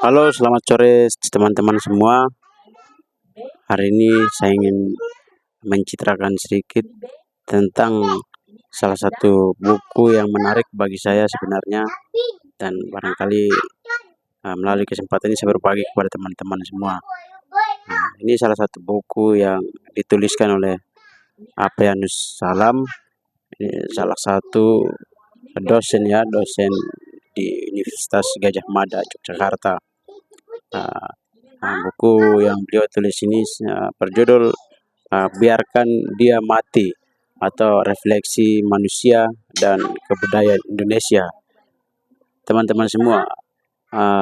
Halo, selamat sore teman-teman semua. Hari ini saya ingin mencitrakan sedikit tentang salah satu buku yang menarik bagi saya sebenarnya, dan barangkali melalui kesempatan ini saya berbagi kepada teman-teman semua. Ini salah satu buku yang dituliskan oleh Aprianus Salam, ini salah satu dosen dosen di Universitas Gadjah Mada, Yogyakarta. Buku yang beliau tulis ini berjudul Biarkan Dia Mati, atau Refleksi Manusia dan Kebudayaan Indonesia. Teman-teman semua,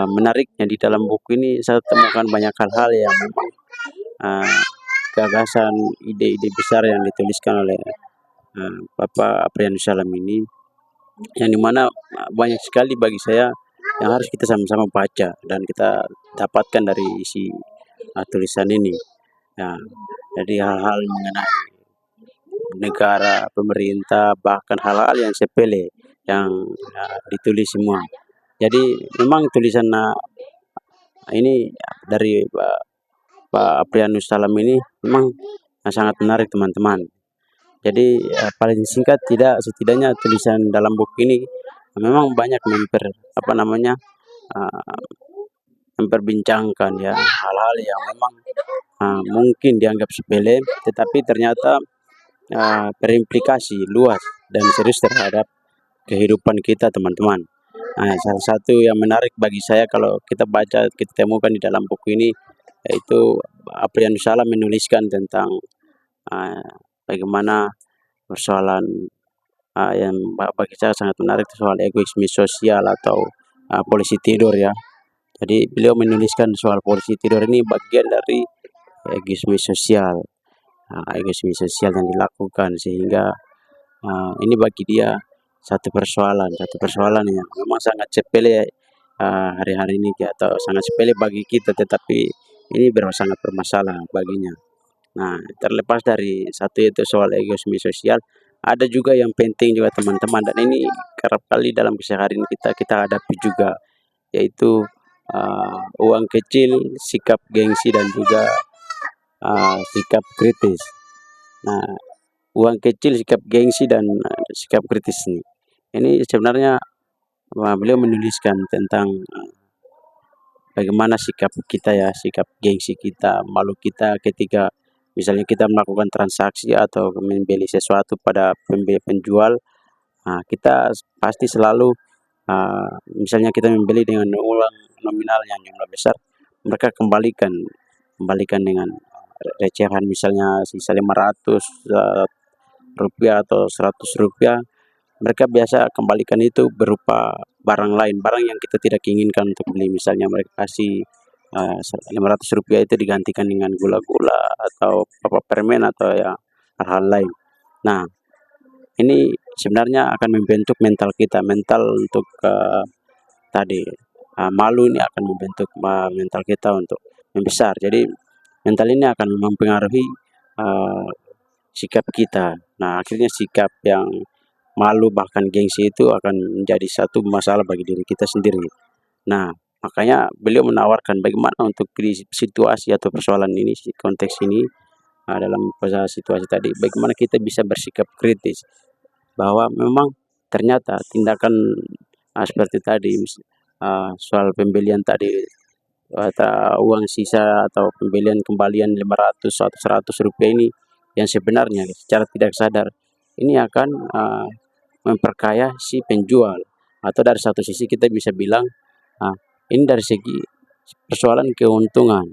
menariknya di dalam buku ini saya temukan banyak hal-hal yang memang gagasan, ide-ide besar yang dituliskan oleh Bapak Aprianus Salam ini, yang dimana banyak sekali bagi saya yang harus kita sama-sama baca dan kita dapatkan dari isi tulisan ini. Nah, jadi hal-hal mengenai negara, pemerintah, bahkan hal-hal yang sepele yang ditulis semua. Jadi memang tulisan ini dari Pak Aprianus Salam ini memang sangat menarik teman-teman. Jadi paling singkat setidaknya tulisan dalam buku ini memang banyak memperbincangkan hal-hal yang memang mungkin dianggap sepele, tetapi ternyata berimplikasi luas dan serius terhadap kehidupan kita teman-teman. Salah satu yang menarik bagi saya kalau kita baca, kita temukan di dalam buku ini, yaitu Aprianus Salam menuliskan tentang bagaimana persoalan yang bagi saya sangat menarik, soal egoisme sosial atau polisi tidur ya. Jadi beliau menuliskan soal polisi tidur ini bagian dari egoisme sosial, egoisme sosial yang dilakukan, sehingga ini bagi dia satu persoalan yang memang sangat sepele hari-hari ini, atau sangat sepele bagi kita, tetapi ini sangat bermasalah baginya. Nah, terlepas dari satu itu soal egoisme sosial, ada juga yang penting juga teman-teman, dan ini kerap kali dalam keseharian kita hadapi juga, yaitu uang kecil, sikap gengsi, dan juga sikap kritis. Nah, uang kecil, sikap gengsi, dan sikap kritis ini sebenarnya beliau menuliskan tentang bagaimana sikap kita sikap gengsi kita, malu kita ketika misalnya kita melakukan transaksi atau membeli sesuatu pada penjual. Kita pasti selalu misalnya kita membeli dengan uang nominal yang jumlah besar, mereka kembalikan dengan recehan, misalnya sisa 500 rupiah atau 100 rupiah, mereka biasa kembalikan itu berupa barang lain, barang yang kita tidak inginkan untuk beli. Misalnya mereka kasih 500 rupiah itu digantikan dengan gula-gula atau permen atau hal-hal lain. Nah, ini sebenarnya akan membentuk mental kita, mental untuk malu ini akan membentuk mental kita untuk membesar. Jadi mental ini akan mempengaruhi sikap kita. Nah, akhirnya sikap yang malu bahkan gengsi itu akan menjadi satu masalah bagi diri kita sendiri. Nah, makanya beliau menawarkan bagaimana untuk di situasi atau persoalan ini, konteks ini, dalam situasi tadi, bagaimana kita bisa bersikap kritis, bahwa memang ternyata tindakan seperti tadi, soal pembelian tadi, atau uang sisa atau pembelian kembalian 500 atau 100 rupiah ini, yang sebenarnya secara tidak sadar ini akan memperkaya si penjual. Atau dari satu sisi kita bisa bilang ini dari segi persoalan keuntungan.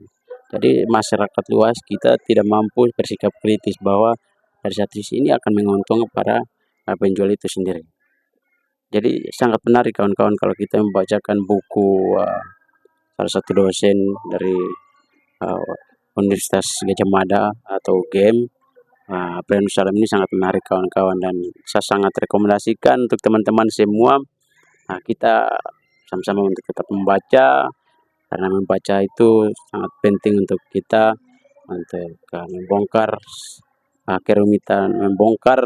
Jadi masyarakat luas kita tidak mampu bersikap kritis bahwa dari satu sisi ini akan menguntungkan pada penjual itu sendiri. Jadi sangat menarik kawan-kawan kalau kita membacakan buku salah satu dosen dari Universitas Gadjah Mada atau UGM. Aprianus Salam ini sangat menarik kawan-kawan, dan saya sangat rekomendasikan untuk teman-teman semua kita sama-sama untuk tetap membaca, karena membaca itu sangat penting untuk kita untuk membongkar kerumitan, membongkar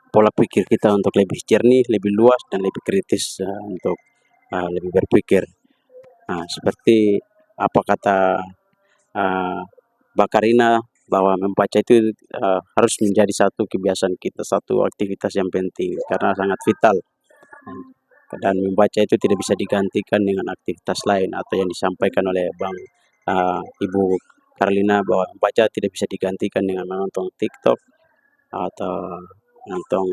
pola pikir kita untuk lebih jernih, lebih luas, dan lebih kritis untuk lebih berpikir. Nah, seperti apa kata uh, Bakarina, bahwa membaca itu harus menjadi satu kebiasaan kita, satu aktivitas yang penting karena sangat vital. Dan membaca itu tidak bisa digantikan dengan aktivitas lain atau yang disampaikan oleh Ibu Karlina, bahwa membaca tidak bisa digantikan dengan menonton TikTok atau menonton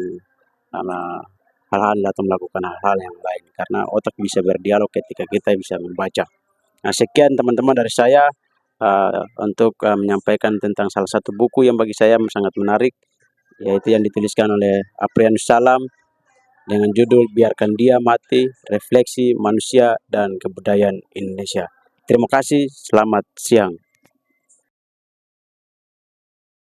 hal-hal atau melakukan hal-hal yang lain, karena otak bisa berdialog ketika kita bisa membaca. Nah, sekian teman-teman dari saya untuk menyampaikan tentang salah satu buku yang bagi saya sangat menarik, yaitu yang dituliskan oleh Aprianus Salam dengan judul Biarkan Dia Mati, Refleksi Manusia dan Kebudayaan Indonesia. Terima kasih, selamat siang.